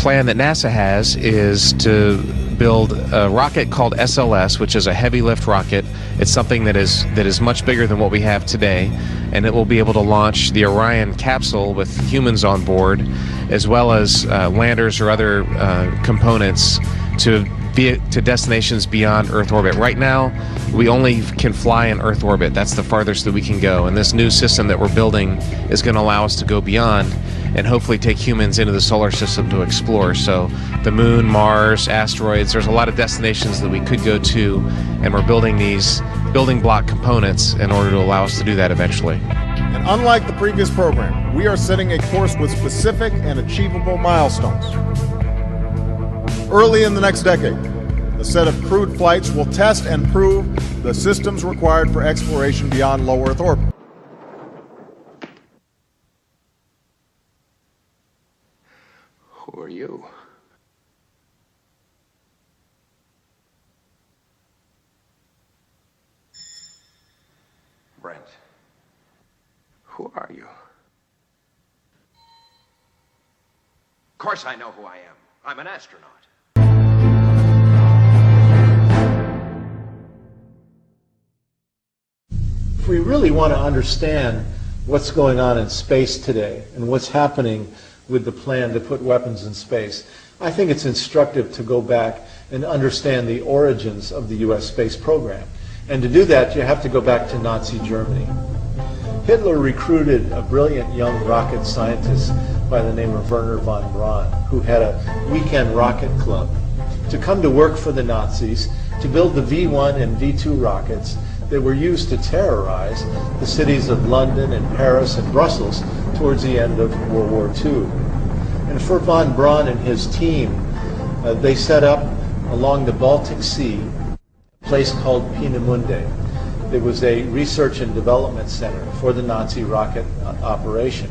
plan that NASA has is to build a rocket called SLS, which is a heavy lift rocket. It's something that is much bigger than what we have today, and it will be able to launch the Orion capsule with humans on board, as well as landers or other components to destinations beyond Earth orbit. Right now, we only can fly in Earth orbit. That's the farthest that we can go. And this new system that we're building is going to allow us to go beyond and hopefully take humans into the solar system to explore. So the moon, Mars, asteroids, there's a lot of destinations that we could go to, and we're building these building block components in order to allow us to do that eventually. And unlike the previous program, we are setting a course with specific and achievable milestones. Early in the next decade, the set of crewed flights will test and prove the systems required for exploration beyond low Earth orbit. Who are you? Brent. Who are you? Of course I know who I am. I'm an astronaut. If we really want to understand what's going on in space today and what's happening with the plan to put weapons in space, I think it's instructive to go back and understand the origins of the U.S. space program. And to do that, you have to go back to Nazi Germany. Hitler recruited a brilliant young rocket scientist by the name of Wernher von Braun, who had a weekend rocket club, to come to work for the Nazis to build the V-1 and V-2 rockets that were used to terrorize the cities of London and Paris and Brussels towards the end of World War II. And for von Braun and his team, they set up along the Baltic Sea a place called Peenemünde. It was a research and development center for the Nazi rocket operation.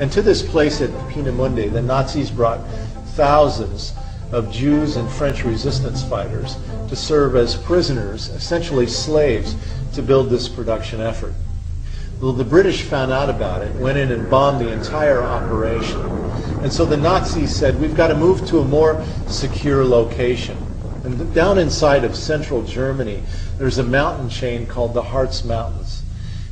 And to this place at Peenemünde, the Nazis brought thousands of Jews and French resistance fighters to serve as prisoners, essentially slaves, to build this production effort. Well, the British found out about it, went in and bombed the entire operation. And so the Nazis said, we've got to move to a more secure location. And down inside of central Germany, there's a mountain chain called the Harz Mountains.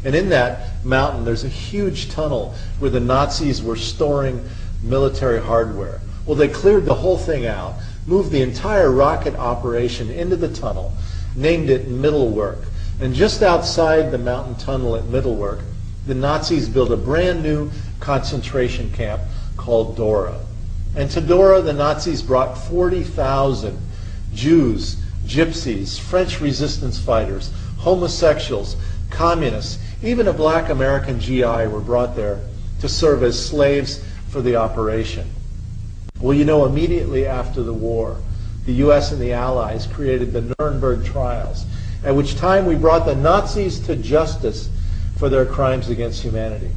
And in that mountain, there's a huge tunnel where the Nazis were storing military hardware. Well, they cleared the whole thing out, moved the entire rocket operation into the tunnel, named it Mittelwerk. And just outside the mountain tunnel at Mittelwerk, the Nazis built a brand new concentration camp called Dora. And to Dora, the Nazis brought 40,000 Jews, gypsies, French resistance fighters, homosexuals, communists, even a black American GI were brought there to serve as slaves for the operation. Well, you know, immediately after the war, the U.S. and the Allies created the Nuremberg trials, at which time we brought the Nazis to justice for their crimes against humanity.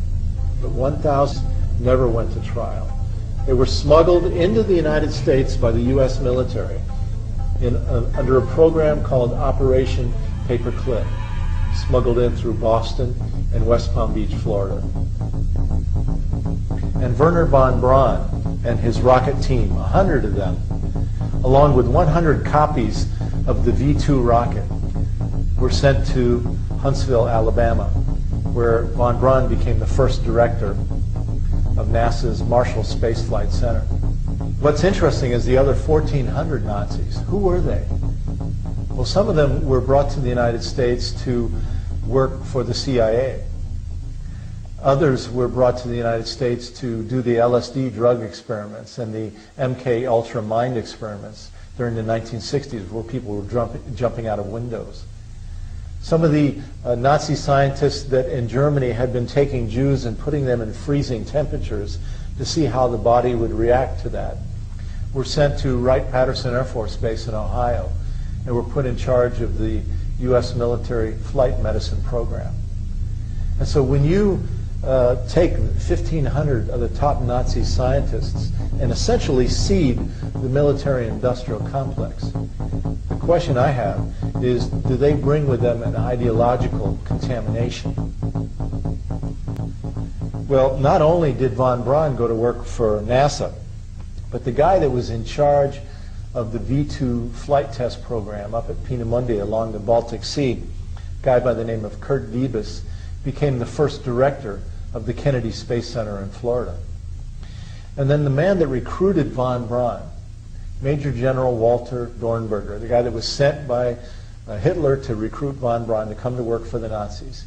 But 1,000 never went to trial. They were smuggled into the United States by the U.S. military under a program called Operation Paperclip, smuggled in through Boston and West Palm Beach, Florida. And Wernher von Braun and his rocket team, 100 of them, along with 100 copies of the V-2 rocket, were sent to Huntsville, Alabama, where von Braun became the first director of NASA's Marshall Space Flight Center. What's interesting is the other 1,400 Nazis. Who were they? Well, some of them were brought to the United States to work for the CIA. Others were brought to the United States to do the LSD drug experiments and the MK Ultra mind experiments during the 1960s, where people were jumping out of windows. Some of the Nazi scientists that in Germany had been taking Jews and putting them in freezing temperatures to see how the body would react to that were sent to Wright-Patterson Air Force Base in Ohio and were put in charge of the U.S. military flight medicine program. And so when you take 1,500 of the top Nazi scientists and essentially seed the military-industrial complex, the question I have is, do they bring with them an ideological contamination? Well, not only did von Braun go to work for NASA, But the guy that was in charge of the V-2 flight test program up at Peenemünde along the Baltic Sea, a guy by the name of Kurt Wiebes, became the first director of the Kennedy Space Center in Florida. And then the man that recruited von Braun, Major General Walter Dornberger, the guy that was sent by Hitler to recruit von Braun to come to work for the Nazis,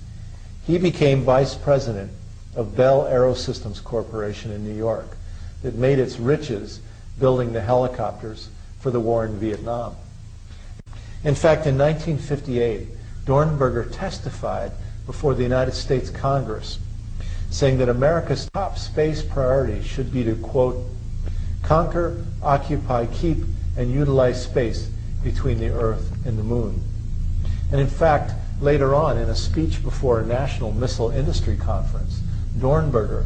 he became vice president of Bell Aerosystems Corporation in New York that made its riches building the helicopters for the war in Vietnam. In fact, in 1958, Dornberger testified before the United States Congress saying that America's top space priority should be to, quote, conquer, occupy, keep, and utilize space between the Earth and the Moon. And in fact, later on, in a speech before a national missile industry conference, Dornberger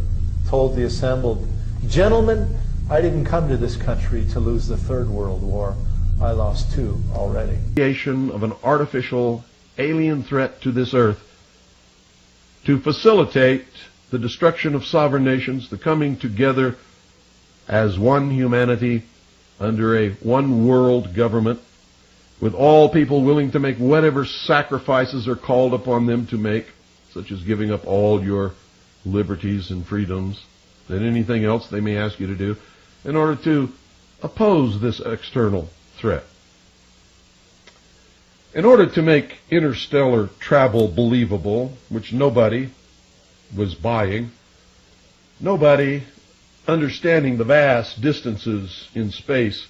told the assembled, "Gentlemen, I didn't come to this country to lose the Third World War. I lost two already." Creation of an artificial alien threat to this Earth to facilitate the destruction of sovereign nations, the coming together as one humanity under a one world government, with all people willing to make whatever sacrifices are called upon them to make, such as giving up all your liberties and freedoms and anything else they may ask you to do, in order to oppose this external threat. In order to make interstellar travel believable, which nobody was buying, nobody understanding the vast distances in space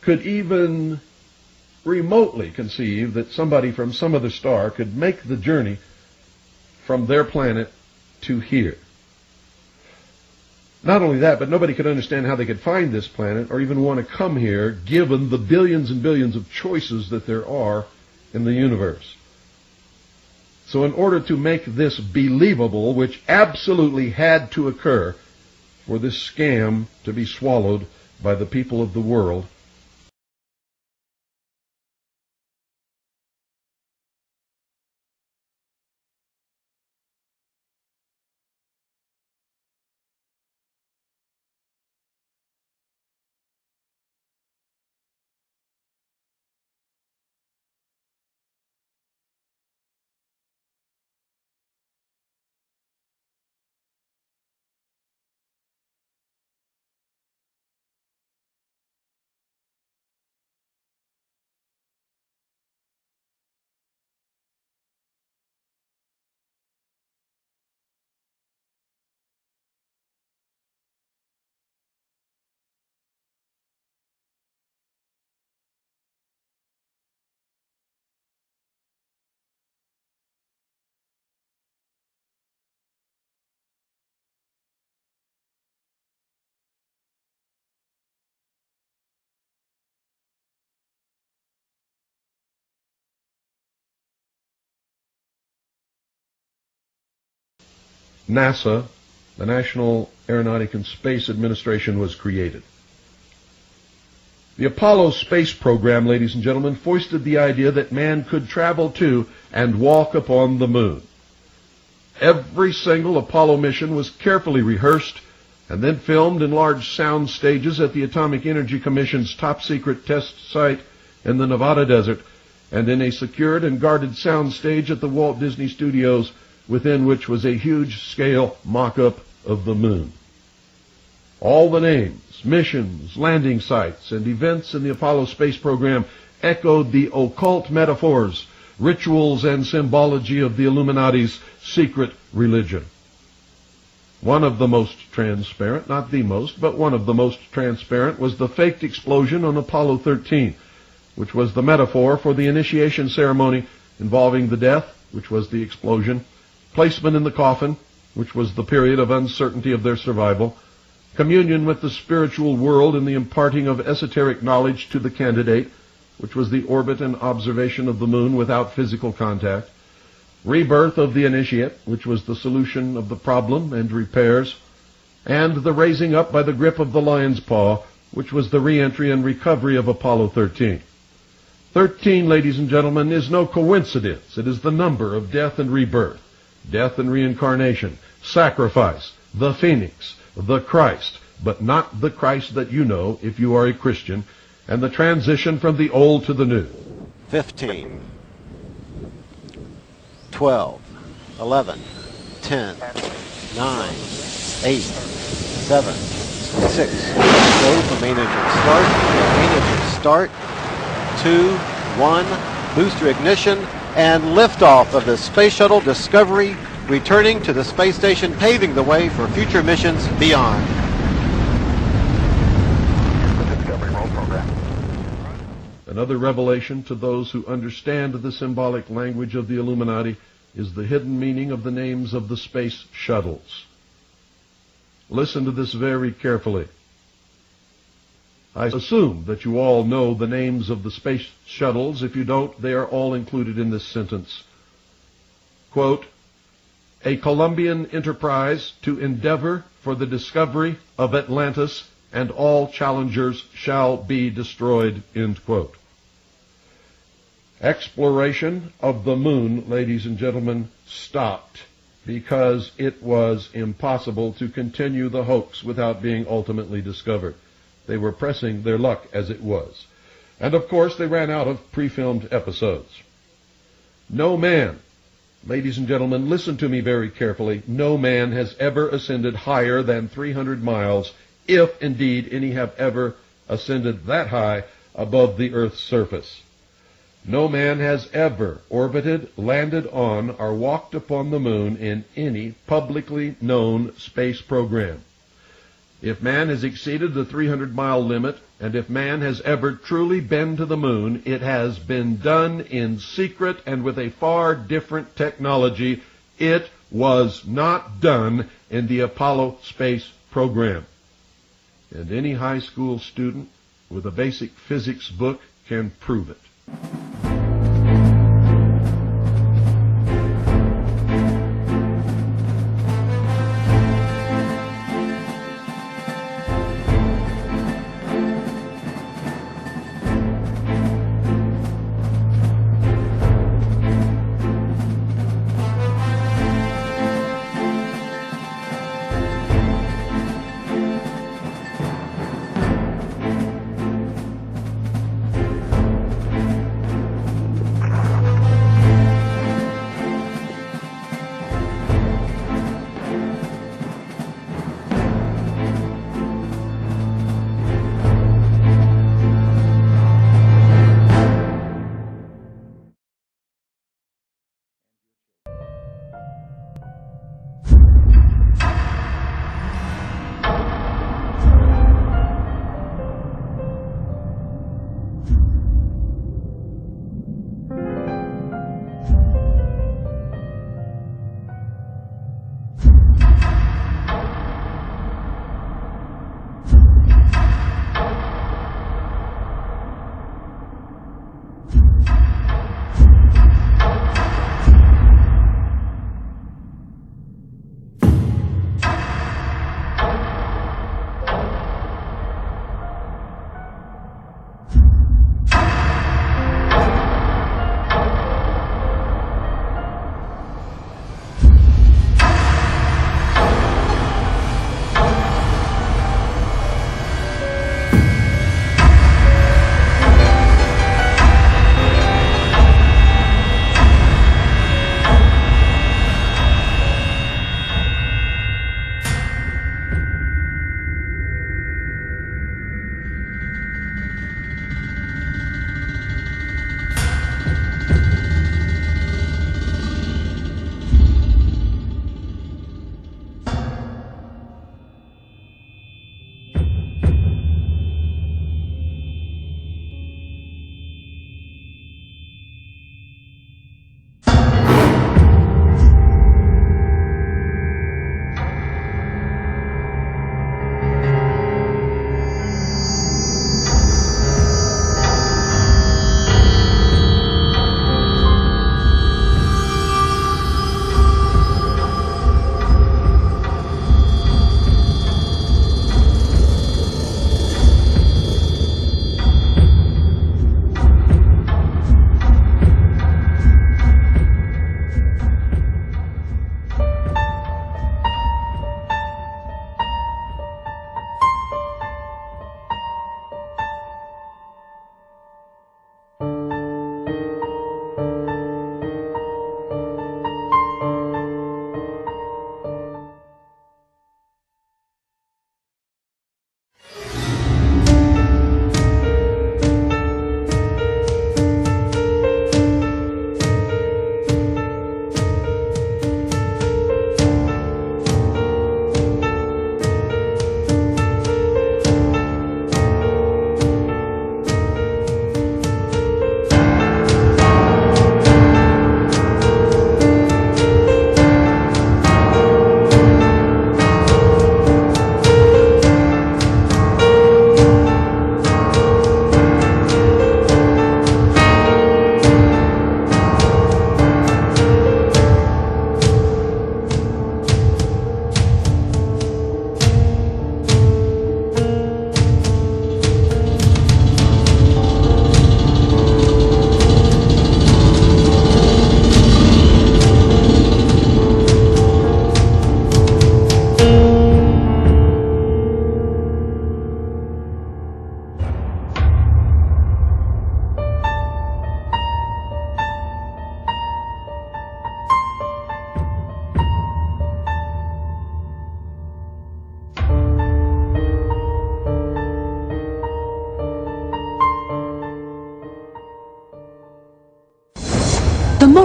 could even remotely conceive that somebody from some other star could make the journey from their planet to here. Not only that, but nobody could understand how they could find this planet or even want to come here, given the billions and billions of choices that there are in the universe. So in order to make this believable, which absolutely had to occur for this scam to be swallowed by the people of the world, NASA, the National Aeronautic and Space Administration, was created. The Apollo space program, ladies and gentlemen, foisted the idea that man could travel to and walk upon the moon. Every single Apollo mission was carefully rehearsed and then filmed in large sound stages at the Atomic Energy Commission's top-secret test site in the Nevada desert, and in a secured and guarded sound stage at the Walt Disney Studios, within which was a huge-scale mock-up of the moon. All the names, missions, landing sites, and events in the Apollo space program echoed the occult metaphors, rituals, and symbology of the Illuminati's secret religion. One of the most transparent, not the most, but one of the most transparent, was the faked explosion on Apollo 13, which was the metaphor for the initiation ceremony involving the death, which was the explosion, placement in the coffin, which was the period of uncertainty of their survival, communion with the spiritual world in the imparting of esoteric knowledge to the candidate, which was the orbit and observation of the moon without physical contact, rebirth of the initiate, which was the solution of the problem and repairs, and the raising up by the grip of the lion's paw, which was the re-entry and recovery of Apollo 13. 13, ladies and gentlemen, is no coincidence. It is the number of death and rebirth, death and reincarnation, sacrifice, the phoenix, the Christ, but not the Christ that you know if you are a Christian, and the transition from the old to the new. 15, 12, 11, 10, 9, 8, 7, 6. Go for main engine start. Main engine start. 2, 1. Booster ignition and liftoff of the Space Shuttle Discovery, returning to the space station, paving the way for future missions beyond. Another revelation to those who understand the symbolic language of the Illuminati is the hidden meaning of the names of the space shuttles. Listen to this very carefully. I assume that you all know the names of the space shuttles. If you don't, they are all included in this sentence. Quote, a Colombian enterprise to endeavor for the discovery of Atlantis, and all challengers shall be destroyed, end quote. Exploration of the moon, ladies and gentlemen, stopped because it was impossible to continue the hoax without being ultimately discovered. They were pressing their luck as it was. And of course, they ran out of pre-filmed episodes. No man, ladies and gentlemen, listen to me very carefully, no man has ever ascended higher than 300 miles, if indeed any have ever ascended that high above the Earth's surface. No man has ever orbited, landed on, or walked upon the moon in any publicly known space program. If man has exceeded the 300-mile limit, and if man has ever truly been to the moon, it has been done in secret and with a far different technology. It was not done in the Apollo space program. And any high school student with a basic physics book can prove it.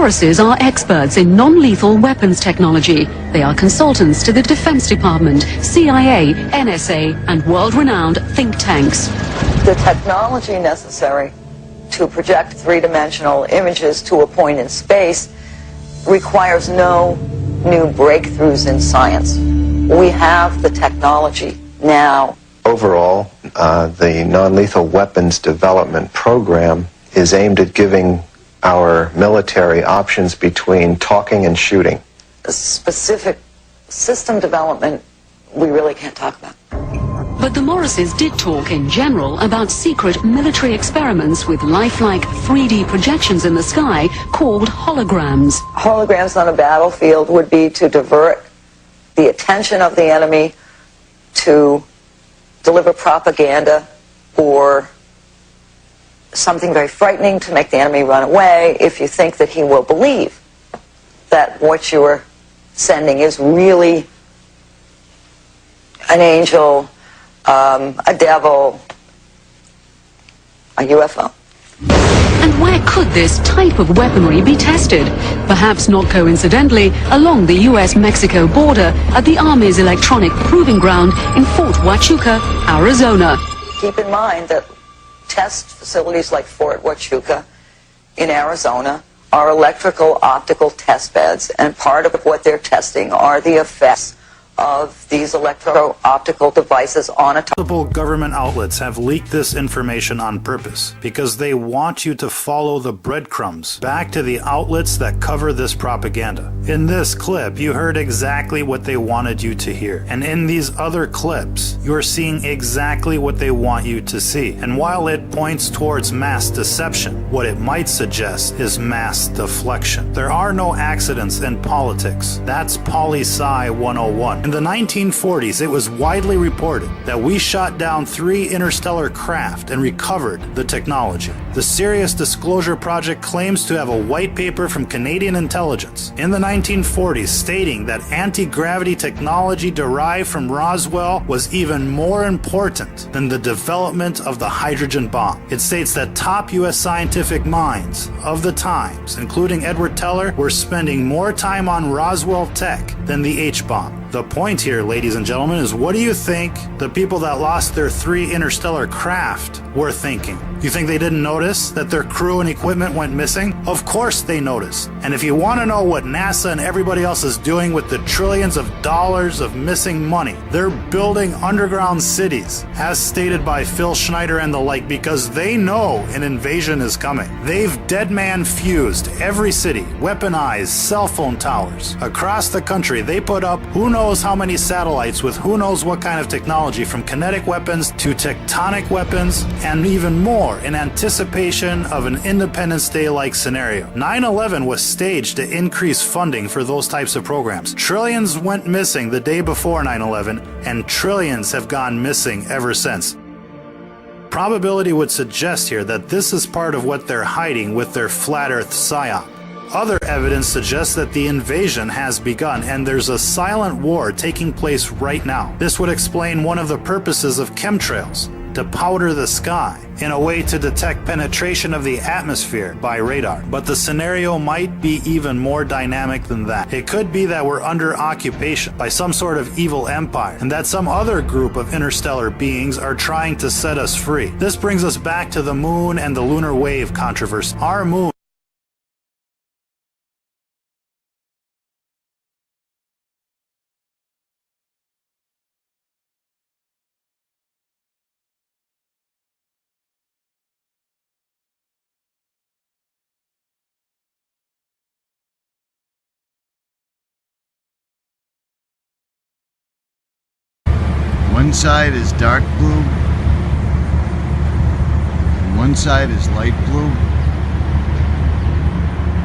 Morrises are experts in non-lethal weapons technology. They are consultants to the Defense Department, CIA, NSA, and world-renowned think tanks. The technology necessary to project three-dimensional images to a point in space requires no new breakthroughs in science. We have the technology now. Overall, the non-lethal weapons development program is aimed at giving our military options between talking and shooting. The specific system development we really can't talk about. But the Morrises did talk in general about secret military experiments with lifelike 3D projections in the sky called holograms. Holograms on a battlefield would be to divert the attention of the enemy, to deliver propaganda or something very frightening to make the enemy run away if you think that he will believe that what you are sending is really an angel, a devil, a UFO. And where could this type of weaponry be tested? Perhaps not coincidentally, along the US-Mexico border at the Army's electronic proving ground in Fort Huachuca, Arizona. Keep in mind that test facilities like Fort Huachuca in Arizona are electrical optical test beds, and part of what they're testing are the effects of these electro-optical devices on a target. Multiple government outlets have leaked this information on purpose because they want you to follow the breadcrumbs back to the outlets that cover this propaganda. In this clip, you heard exactly what they wanted you to hear. And in these other clips, you're seeing exactly what they want you to see. And while it points towards mass deception, what it might suggest is mass deflection. There are no accidents in politics. That's poli-sci 101. In the 1940s, it was widely reported that we shot down 3 interstellar craft and recovered the technology. The Serious Disclosure Project claims to have a white paper from Canadian intelligence in the 1940s stating that anti-gravity technology derived from Roswell was even more important than the development of the hydrogen bomb. It states that top U.S. scientific minds of the times, including Edward Teller, were spending more time on Roswell tech than the H-bomb. The point here, ladies and gentlemen, is what do you think the people that lost their 3 interstellar craft were thinking? You think they didn't notice that their crew and equipment went missing? Of course they noticed. And if you want to know what NASA and everybody else is doing with the trillions of dollars of missing money, they're building underground cities, as stated by Phil Schneider and the like, because they know an invasion is coming. They've dead man fused every city, weaponized cell phone towers. Across the country, they put up who knows how many satellites with who knows what kind of technology, from kinetic weapons to tectonic weapons, and even more in anticipation of an Independence Day-like scenario. 9/11 was staged to increase funding for those types of programs. Trillions went missing the day before 9/11, and trillions have gone missing ever since. Probability would suggest here that this is part of what they're hiding with their flat earth psyop. Other evidence suggests that the invasion has begun and there's a silent war taking place right now. This would explain one of the purposes of chemtrails, to powder the sky in a way to detect penetration of the atmosphere by radar. But the scenario might be even more dynamic than that. It could be that we're under occupation by some sort of evil empire, and that some other group of interstellar beings are trying to set us free. This brings us back to the moon and the lunar wave controversy. Our moon one side is dark blue, and one side is light blue.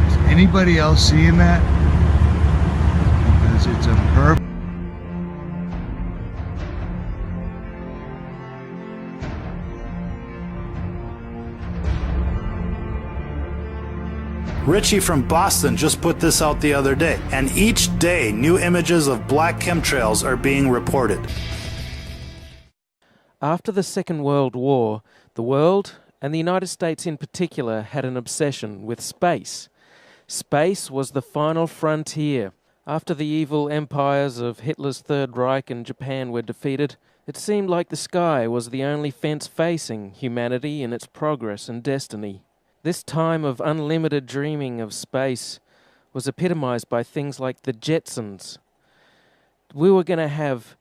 Is anybody else seeing that? Because it's a purple. Richie from Boston just put this out the other day, and each day new images of black chemtrails are being reported. After the Second World War, the world, and the United States in particular, had an obsession with space. Space was the final frontier. After the evil empires of Hitler's Third Reich and Japan were defeated, it seemed like the sky was the only fence facing humanity in its progress and destiny. This time of unlimited dreaming of space was epitomized by things like the Jetsons. We were going to have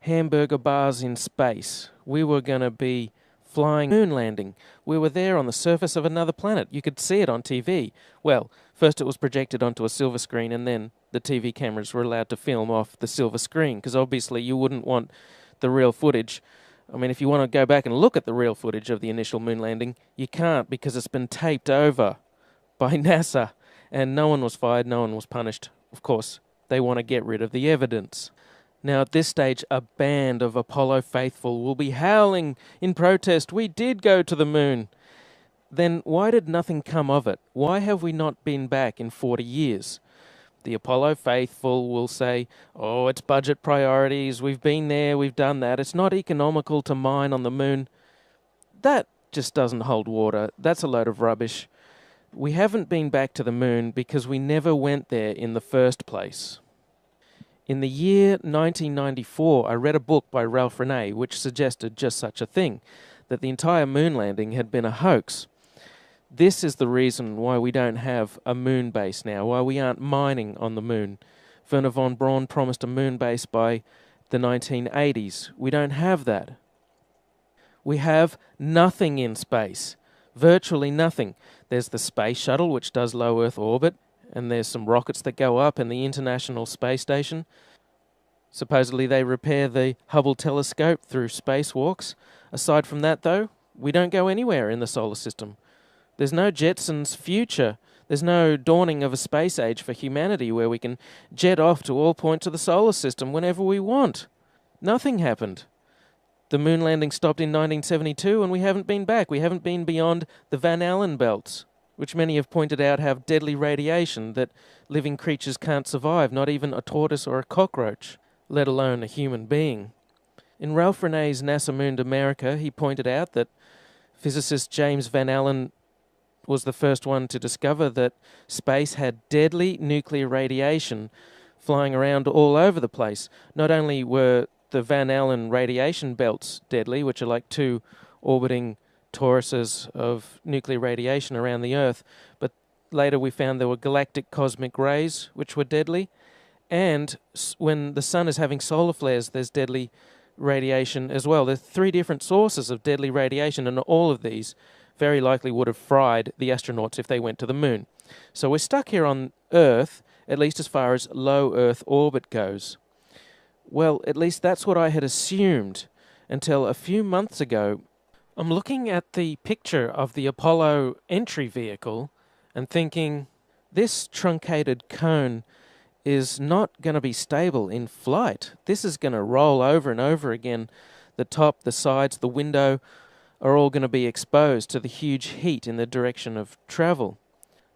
hamburger bars in space. We were going to be flying moon landing. We were there on the surface of another planet. You could see it on TV. Well, first it was projected onto a silver screen, and then the TV cameras were allowed to film off the silver screen, because obviously you wouldn't want the real footage. I mean, if you want to go back and look at the real footage of the initial moon landing, you can't, because it's been taped over by NASA, and no one was fired, no one was punished. Of course, they want to get rid of the evidence. Now, at this stage, a band of Apollo faithful will be howling in protest, "We did go to the moon." Then why did nothing come of it? Why have we not been back in 40 years? The Apollo faithful will say, "Oh, it's budget priorities, we've been there, we've done that, it's not economical to mine on the moon." That just doesn't hold water. That's a load of rubbish. We haven't been back to the moon because we never went there in the first place. In the year 1994, I read a book by Ralph Renee which suggested just such a thing, that the entire moon landing had been a hoax. This is the reason why we don't have a moon base now, why we aren't mining on the moon. Werner von Braun promised a moon base by the 1980s. We don't have that. We have nothing in space, virtually nothing. There's the space shuttle, which does low Earth orbit, and there's some rockets that go up in the International Space Station. Supposedly they repair the Hubble telescope through spacewalks. Aside from that, though, we don't go anywhere in the solar system. There's no Jetsons future. There's no dawning of a space age for humanity where we can jet off to all points of the solar system whenever we want. Nothing happened. The moon landing stopped in 1972 and we haven't been back. We haven't been beyond the Van Allen belts, which many have pointed out have deadly radiation that living creatures can't survive, not even a tortoise or a cockroach, let alone a human being. In Ralph Renee's NASA Moon to America, he pointed out that physicist James Van Allen was the first one to discover that space had deadly nuclear radiation flying around all over the place. Not only were the Van Allen radiation belts deadly, which are like two orbiting toruses of nuclear radiation around the Earth, but later we found there were galactic cosmic rays, which were deadly, and when the sun is having solar flares, there's deadly radiation as well. There's 3 different sources of deadly radiation, and all of these very likely would have fried the astronauts if they went to the moon. So we're stuck here on Earth, at least as far as low Earth orbit goes. Well, at least that's what I had assumed until a few months ago. I'm looking at the picture of the Apollo entry vehicle and thinking, this truncated cone is not going to be stable in flight. This is going to roll over and over again. The top, the sides, the window are all going to be exposed to the huge heat in the direction of travel.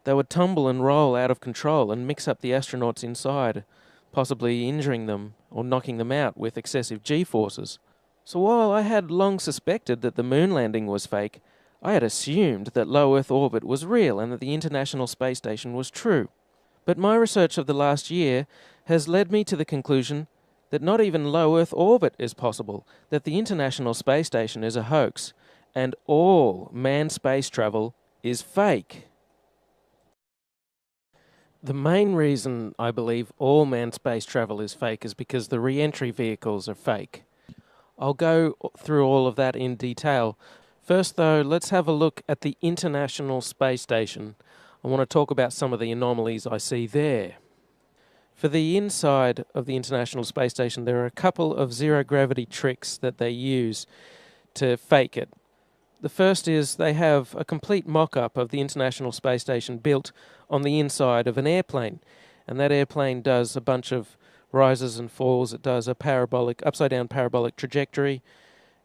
They would tumble and roll out of control and mix up the astronauts inside, possibly injuring them or knocking them out with excessive G-forces. So while I had long suspected that the moon landing was fake, I had assumed that low Earth orbit was real and that the International Space Station was true. But my research of the last year has led me to the conclusion that not even low Earth orbit is possible, that the International Space Station is a hoax, and all manned space travel is fake. The main reason I believe all manned space travel is fake is because the re-entry vehicles are fake. I'll go through all of that in detail. First, though, let's have a look at the International Space Station. I want to talk about some of the anomalies I see there. For the inside of the International Space Station, there are a couple of zero-gravity tricks that they use to fake it. The first is they have a complete mock-up of the International Space Station built on the inside of an airplane. And that airplane does a bunch of rises and falls. It does a parabolic, upside-down parabolic trajectory,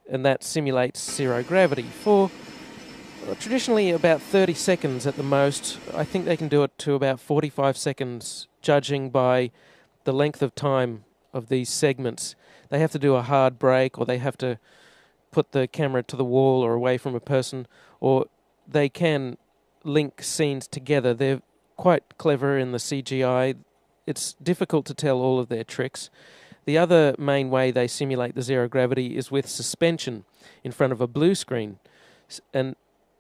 and that simulates zero gravity for traditionally about 30 seconds at the most. I think they can do it to about 45 seconds, judging by the length of time of these segments. They have to do a hard brake, or they have to put the camera to the wall or away from a person, or they can link scenes together. They're quite clever in the CGI. It's difficult to tell all of their tricks. The other main way they simulate the zero gravity is with suspension in front of a blue screen. And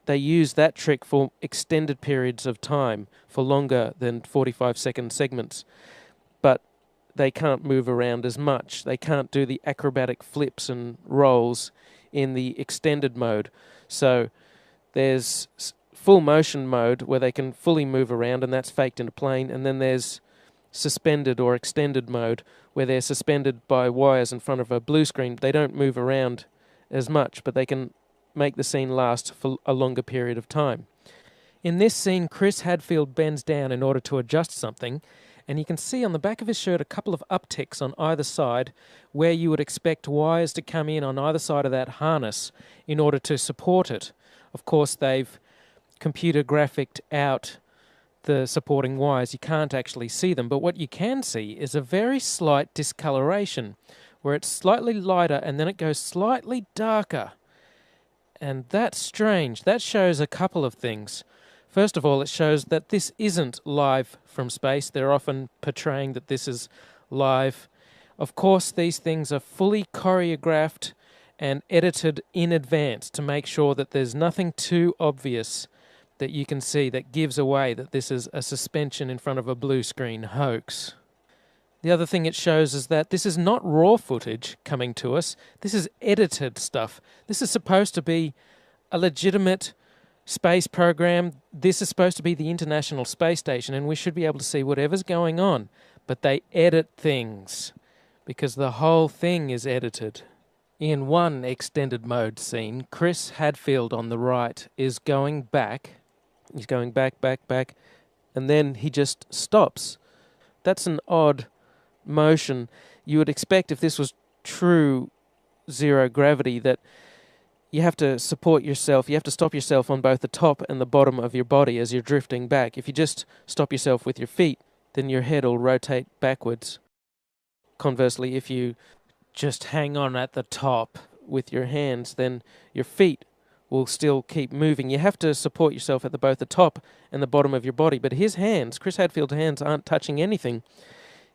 they use that trick for extended periods of time, for longer than 45-second segments. But they can't move around as much. They can't do the acrobatic flips and rolls in the extended mode. So there's full motion mode where they can fully move around, and that's faked in a plane. And then there's suspended or extended mode where they're suspended by wires in front of a blue screen. They don't move around as much, but they can make the scene last for a longer period of time. In this scene, Chris Hadfield bends down in order to adjust something, and you can see on the back of his shirt a couple of upticks on either side where you would expect wires to come in on either side of that harness in order to support it. Of course, they've computer graphicked out the supporting wires. You can't actually see them, but what you can see is a very slight discoloration where it's slightly lighter and then it goes slightly darker. And that's strange. That shows a couple of things. First of all, it shows that this isn't live from space. They're often portraying that this is live. Of course, these things are fully choreographed and edited in advance to make sure that there's nothing too obvious that you can see that gives away that this is a suspension in front of a blue screen hoax. The other thing it shows is that this is not raw footage coming to us. This is edited stuff. This is supposed to be a legitimate space program. This is supposed to be the International Space Station, and we should be able to see whatever's going on. But they edit things because the whole thing is edited. In one extended mode scene, Chris Hadfield on the right is going back. He's going back, and then he just stops. That's an odd motion. You would expect if this was true zero gravity that you have to support yourself, you have to stop yourself on both the top and the bottom of your body as you're drifting back. If you just stop yourself with your feet, then your head will rotate backwards. Conversely, if you just hang on at the top with your hands, then your feet will still keep moving. You have to support yourself at both the top and the bottom of your body. But his hands, Chris Hadfield's hands, aren't touching anything.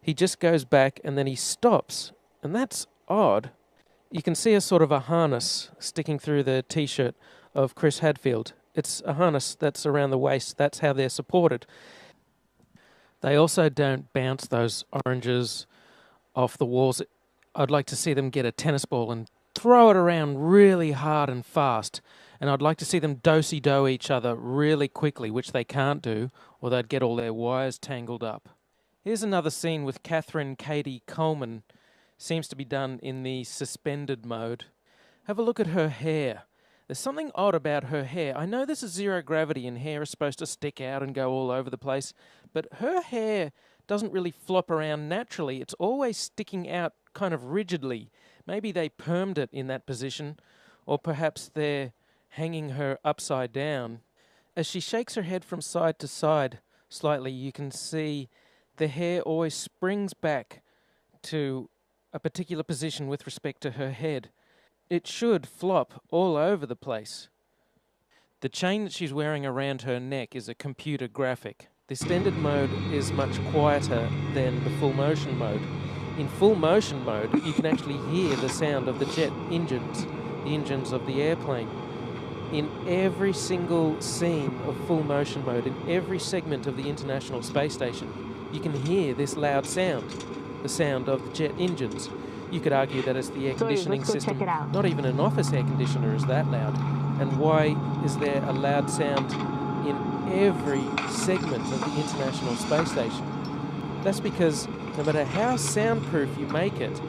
He just goes back and then he stops. And that's odd. You can see a sort of a harness sticking through the T-shirt of Chris Hadfield. It's a harness that's around the waist. That's how they're supported. They also don't bounce those oranges off the walls. I'd like to see them get a tennis ball and throw it around really hard and fast. And I'd like to see them do-si-do each other really quickly, which they can't do, or they'd get all their wires tangled up. Here's another scene with Catherine Katie Coleman. Seems to be done in the suspended mode. Have a look at her hair. There's something odd about her hair. I know this is zero gravity and hair is supposed to stick out and go all over the place, but her hair doesn't really flop around naturally. It's always sticking out kind of rigidly. Maybe they permed it in that position, or perhaps they're hanging her upside down. As she shakes her head from side to side slightly, you can see the hair always springs back to a particular position with respect to her head. It should flop all over the place. The chain that she's wearing around her neck is a computer graphic. The extended mode is much quieter than the full motion mode. In full motion mode, you can actually hear the sound of the jet engines, the engines of the airplane. In every single scene of full motion mode, in every segment of the International Space Station, you can hear this loud sound, the sound of the jet engines. You could argue that it's the air conditioning system. Not even an office air conditioner is that loud. And why is there a loud sound in every segment of the International Space Station? That's because no matter how soundproof you make it,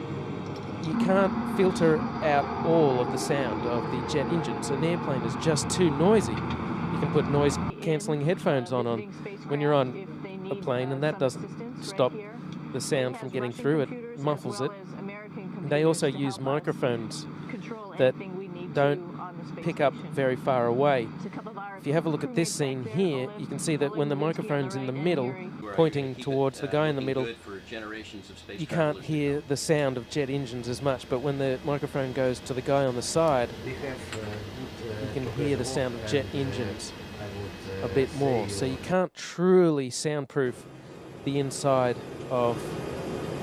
you can't filter out all of the sound of the jet engines. An airplane is just too noisy. You can put noise-cancelling headphones on when you're on a plane, and that doesn't stop the sound from getting through. It muffles it. They also use microphones that don't pick up very far away. If you have a look at this scene here, you can see that when the microphone's in the middle, pointing towards the guy in the middle, you can't hear the sound of jet engines as much, but when the microphone goes to the guy on the side, you can hear the sound of jet engines. a bit more. So you can't truly soundproof the inside of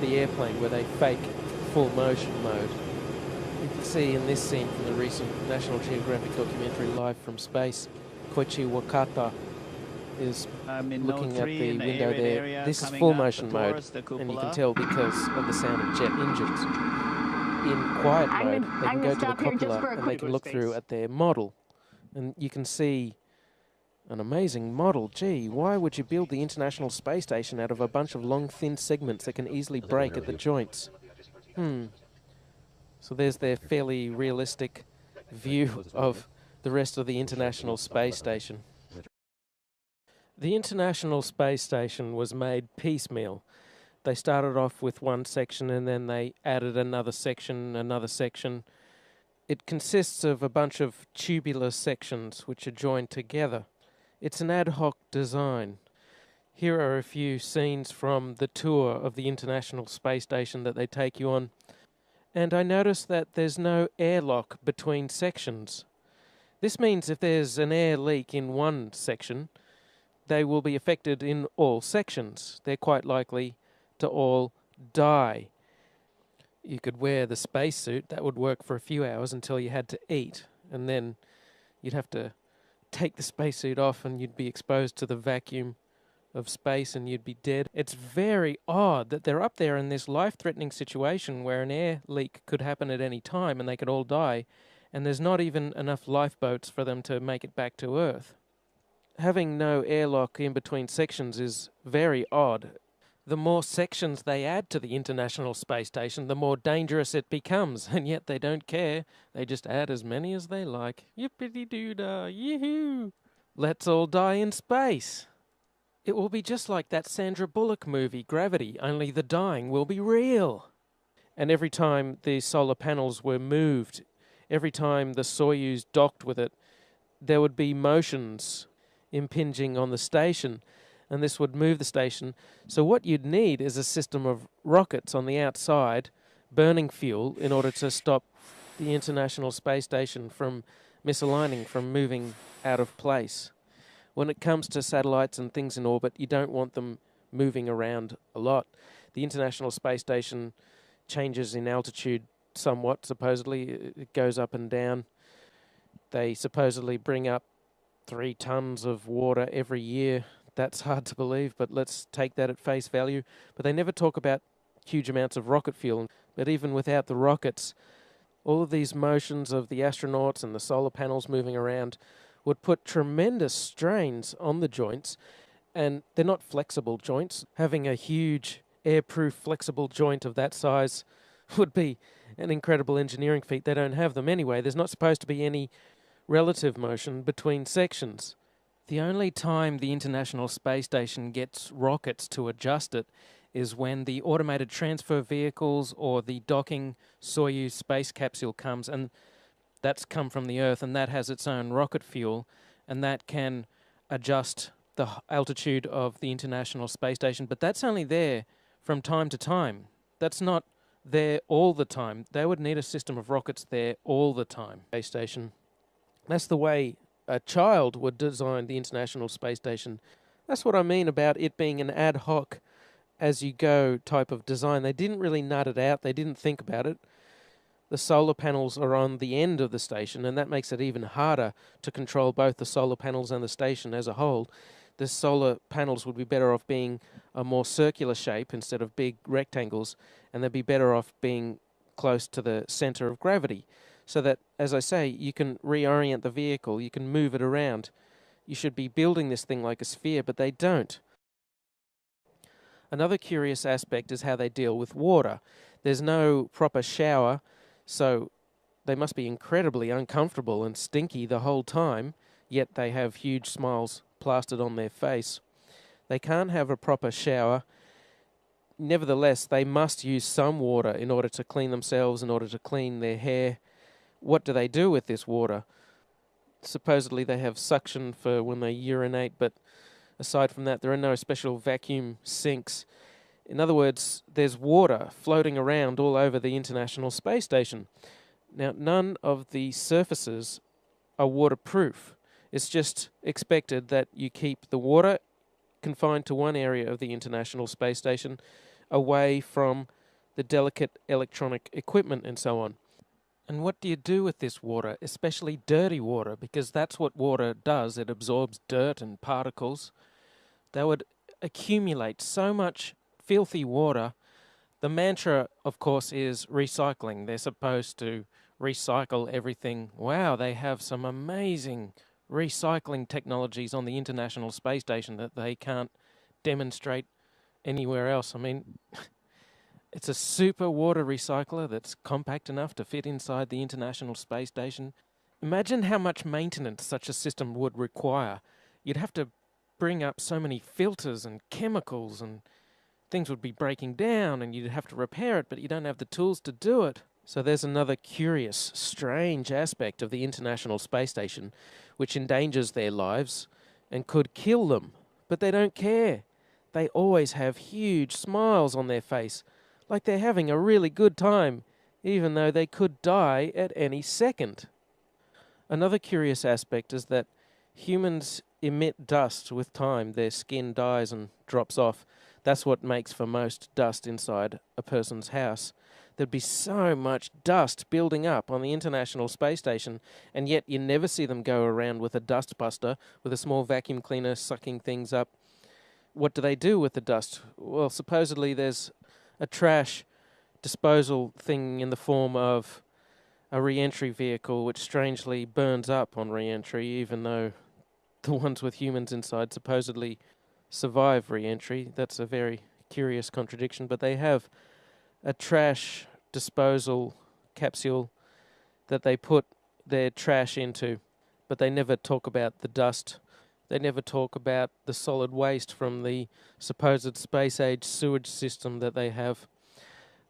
the airplane where they fake full motion mode. You can see in this scene from the recent National Geographic documentary Live from Space, Koichi Wakata is looking at the window there. This is full motion mode, and you can tell because of the sound of jet engines. In quiet mode, they can go to the cupola and they can look through at their model. And you can see an amazing model. Gee, why would you build the International Space Station out of a bunch of long, thin segments that can easily break at the joints? So there's their fairly realistic view of the rest of the International Space Station. The International Space Station was made piecemeal. They started off with one section and then they added another section. It consists of a bunch of tubular sections which are joined together. It's an ad hoc design. Here are a few scenes from the tour of the International Space Station that they take you on. And I noticed that there's no airlock between sections. This means if there's an air leak in one section, they will be affected in all sections. They're quite likely to all die. You could wear the spacesuit. That would work for a few hours until you had to eat. And then you'd have to take the spacesuit off and you'd be exposed to the vacuum of space and you'd be dead. It's very odd that they're up there in this life-threatening situation where an air leak could happen at any time and they could all die, and there's not even enough lifeboats for them to make it back to Earth. Having no airlock in between sections is very odd. The more sections they add to the International Space Station, the more dangerous it becomes, and yet they don't care. They just add as many as they like. Yippity-doo-dah, yoo-hoo! Let's all die in space. It will be just like that Sandra Bullock movie, Gravity, only the dying will be real. And every time the solar panels were moved, every time the Soyuz docked with it, there would be motions impinging on the station, and this would move the station. So what you'd need is a system of rockets on the outside burning fuel in order to stop the International Space Station from misaligning, from moving out of place. When it comes to satellites and things in orbit, you don't want them moving around a lot. The International Space Station changes in altitude somewhat, supposedly. It goes up and down. They supposedly bring up 3 tons of water every year. That's hard to believe, but let's take that at face value. But they never talk about huge amounts of rocket fuel. But even without the rockets, all of these motions of the astronauts and the solar panels moving around would put tremendous strains on the joints, and they're not flexible joints. Having a huge airproof flexible joint of that size would be an incredible engineering feat. They don't have them anyway. There's not supposed to be any relative motion between sections. The only time the International Space Station gets rockets to adjust it is when the automated transfer vehicles or the docking Soyuz space capsule comes, and that's come from the Earth, and that has its own rocket fuel, and that can adjust the altitude of the International Space Station. But that's only there from time to time. That's not there all the time. They would need a system of rockets there all the time. Space Station. That's the way a child would design the International Space Station. That's what I mean about it being an ad hoc, as-you-go type of design. They didn't really nut it out. They didn't think about it. The solar panels are on the end of the station, and that makes it even harder to control both the solar panels and the station as a whole. The solar panels would be better off being a more circular shape instead of big rectangles, and they'd be better off being close to the center of gravity, so that, as I say, you can reorient the vehicle, you can move it around. You should be building this thing like a sphere, but they don't. Another curious aspect is how they deal with water. There's no proper shower, so they must be incredibly uncomfortable and stinky the whole time, yet they have huge smiles plastered on their face. They can't have a proper shower. Nevertheless, they must use some water in order to clean themselves, in order to clean their hair. What do they do with this water? Supposedly they have suction for when they urinate, but aside from that, there are no special vacuum sinks. In other words, there's water floating around all over the International Space Station. Now, none of the surfaces are waterproof. It's just expected that you keep the water confined to one area of the International Space Station, away from the delicate electronic equipment and so on. And what do you do with this water, especially dirty water? Because that's what water does. It absorbs dirt and particles. They would accumulate so much filthy water. The mantra, of course, is recycling. They're supposed to recycle everything. Wow, they have some amazing recycling technologies on the International Space Station that they can't demonstrate anywhere else. I mean, it's a super water recycler that's compact enough to fit inside the International Space Station. Imagine how much maintenance such a system would require. You'd have to bring up so many filters and chemicals, and things would be breaking down, and you'd have to repair it, but you don't have the tools to do it. So there's another curious, strange aspect of the International Space Station which endangers their lives and could kill them. But they don't care. They always have huge smiles on their face, like they're having a really good time, even though they could die at any second. Another curious aspect is that humans emit dust with time. Their skin dies and drops off. That's what makes for most dust inside a person's house. There'd be so much dust building up on the International Space Station, and yet you never see them go around with a dust buster, with a small vacuum cleaner sucking things up. What do they do with the dust? Well, supposedly there's a trash disposal thing in the form of a re-entry vehicle which strangely burns up on re-entry, even though the ones with humans inside supposedly survive re-entry. That's a very curious contradiction, but they have a trash disposal capsule that they put their trash into, but they never talk about the dust. They never talk about the solid waste from the supposed space-age sewage system that they have.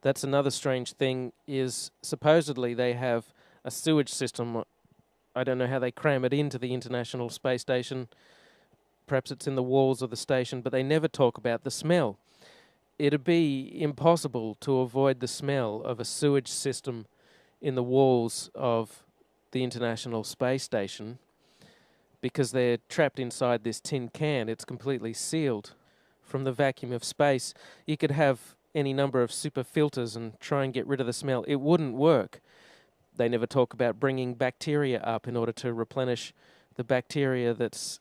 That's another strange thing, is supposedly they have a sewage system. I don't know how they cram it into the International Space Station. Perhaps it's in the walls of the station, but they never talk about the smell. It'd be impossible to avoid the smell of a sewage system in the walls of the International Space Station, because they're trapped inside this tin can. It's completely sealed from the vacuum of space. You could have any number of super filters and try and get rid of the smell. It wouldn't work. They never talk about bringing bacteria up in order to replenish the bacteria that's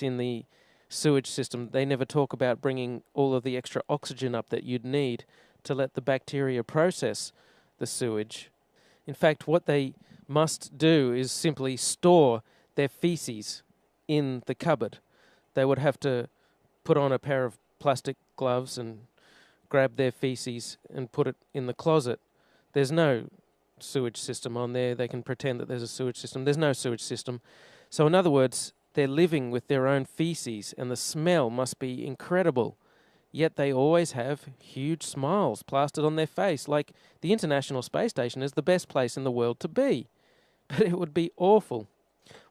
in the sewage system. They never talk about bringing all of the extra oxygen up that you'd need to let the bacteria process the sewage. In fact, what they must do is simply store their feces in the cupboard. They would have to put on a pair of plastic gloves and grab their feces and put it in the closet. There's no sewage system on there. They can pretend that there's a sewage system. There's no sewage system. So in other words, they're living with their own feces, and the smell must be incredible. Yet they always have huge smiles plastered on their face, like the International Space Station is the best place in the world to be. But it would be awful.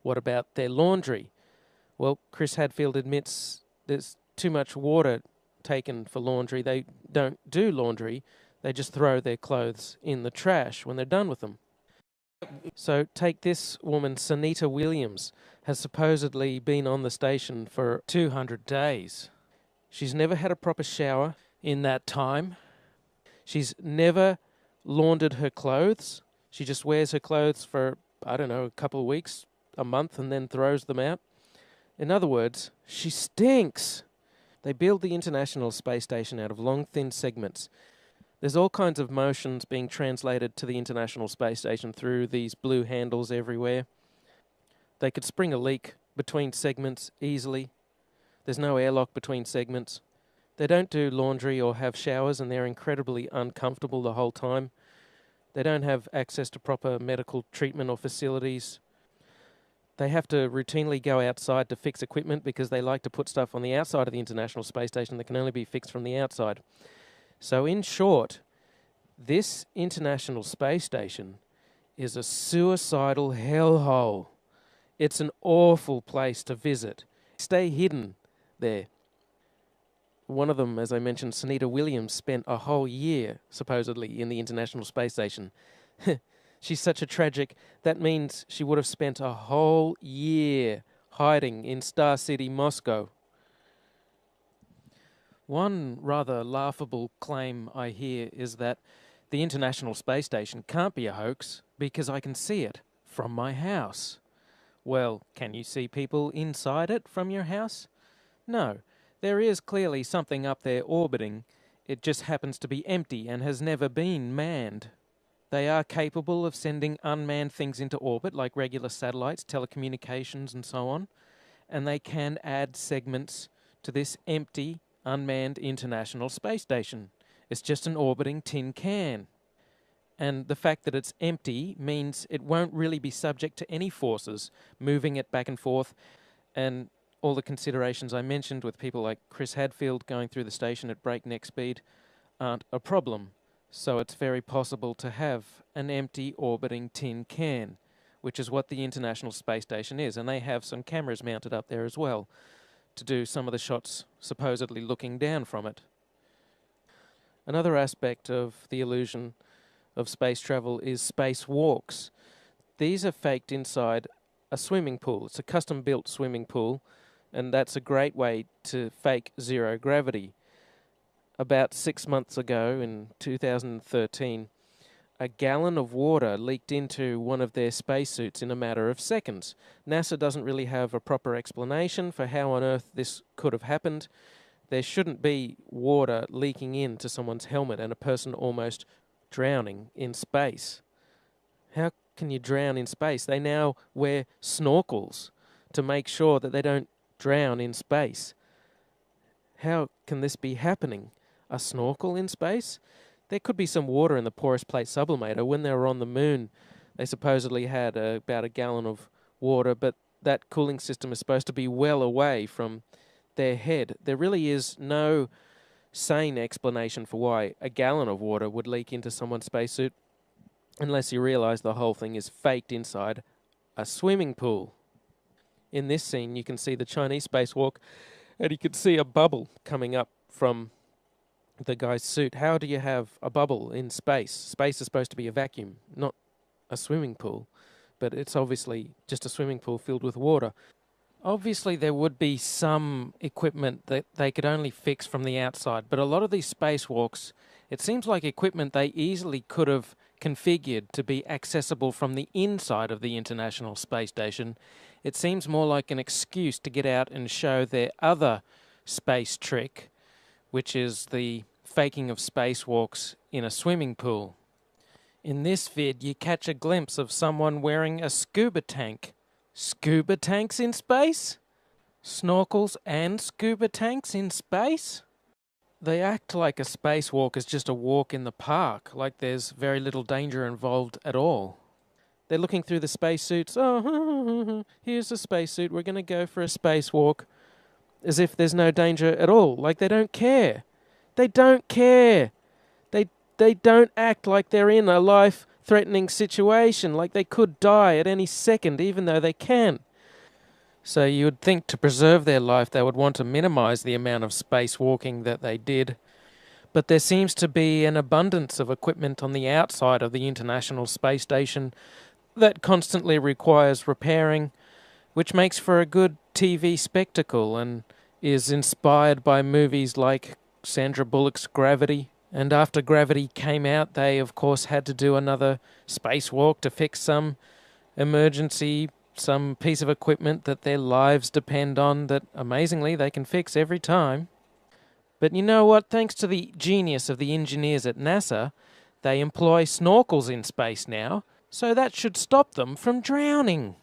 What about their laundry? Well, Chris Hadfield admits there's too much water taken for laundry. They don't do laundry. They just throw their clothes in the trash when they're done with them. So take this woman, Sunita Williams, has supposedly been on the station for 200 days. She's never had a proper shower in that time. She's never laundered her clothes. She just wears her clothes for, I don't know, a couple of weeks, a month, and then throws them out. In other words, she stinks. They build the International Space Station out of long, thin segments. There's all kinds of motions being translated to the International Space Station through these blue handles everywhere. They could spring a leak between segments easily. There's no airlock between segments. They don't do laundry or have showers, and they're incredibly uncomfortable the whole time. They don't have access to proper medical treatment or facilities. They have to routinely go outside to fix equipment because they like to put stuff on the outside of the International Space Station that can only be fixed from the outside. So in short, this International Space Station is a suicidal hellhole. It's an awful place to visit. Stay hidden there. One of them, as I mentioned, Sunita Williams, spent a whole year, supposedly, in the International Space Station. She's such a tragic. That means she would have spent a whole year hiding in Star City, Moscow. One rather laughable claim I hear is that the International Space Station can't be a hoax because I can see it from my house. Well, can you see people inside it from your house? No. There is clearly something up there orbiting. It just happens to be empty and has never been manned. They are capable of sending unmanned things into orbit, like regular satellites, telecommunications, and so on. And they can add segments to this empty, unmanned International Space Station. It's just an orbiting tin can. And the fact that it's empty means it won't really be subject to any forces moving it back and forth. And all the considerations I mentioned with people like Chris Hadfield going through the station at breakneck speed aren't a problem. So it's very possible to have an empty orbiting tin can, which is what the International Space Station is. And they have some cameras mounted up there as well to do some of the shots supposedly looking down from it. Another aspect of the illusion of space travel is spacewalks. These are faked inside a swimming pool. It's a custom-built swimming pool, and that's a great way to fake zero gravity. About 6 months ago, in 2013, a gallon of water leaked into one of their spacesuits in a matter of seconds. NASA doesn't really have a proper explanation for how on earth this could have happened. There shouldn't be water leaking into someone's helmet and a person almost drowning in space. How can you drown in space? They now wear snorkels to make sure that they don't drown in space. How can this be happening? A snorkel in space? There could be some water in the porous plate sublimator. When they were on the moon, they supposedly had about a gallon of water, but that cooling system is supposed to be well away from their head. There really is no sane explanation for why a gallon of water would leak into someone's spacesuit, unless you realize the whole thing is faked inside a swimming pool. In this scene, you can see the Chinese spacewalk, and you can see a bubble coming up from the guy's suit. How do you have a bubble in space? Space is supposed to be a vacuum, not a swimming pool, but it's obviously just a swimming pool filled with water. Obviously, there would be some equipment that they could only fix from the outside, but a lot of these spacewalks, it seems like equipment they easily could have configured to be accessible from the inside of the International Space Station. It seems more like an excuse to get out and show their other space trick, which is the faking of spacewalks in a swimming pool. In this vid, you catch a glimpse of someone wearing a scuba tank. Scuba tanks in space? Snorkels and scuba tanks in space? They act like a spacewalk is just a walk in the park, like there's very little danger involved at all. They're looking through the spacesuits. Oh, here's a spacesuit. We're going to go for a spacewalk. As if there's no danger at all. Like they don't care. They don't care. They don't act like they're in a life-threatening situation, like they could die at any second, even though they can. So you would think to preserve their life they would want to minimize the amount of spacewalking that they did. But there seems to be an abundance of equipment on the outside of the International Space Station that constantly requires repairing, which makes for a good TV spectacle and is inspired by movies like Sandra Bullock's Gravity. And after Gravity came out, they of course had to do another spacewalk to fix some emergency, some piece of equipment that their lives depend on that amazingly they can fix every time. But you know what? Thanks to the genius of the engineers at NASA, they employ snorkels in space now, so that should stop them from drowning.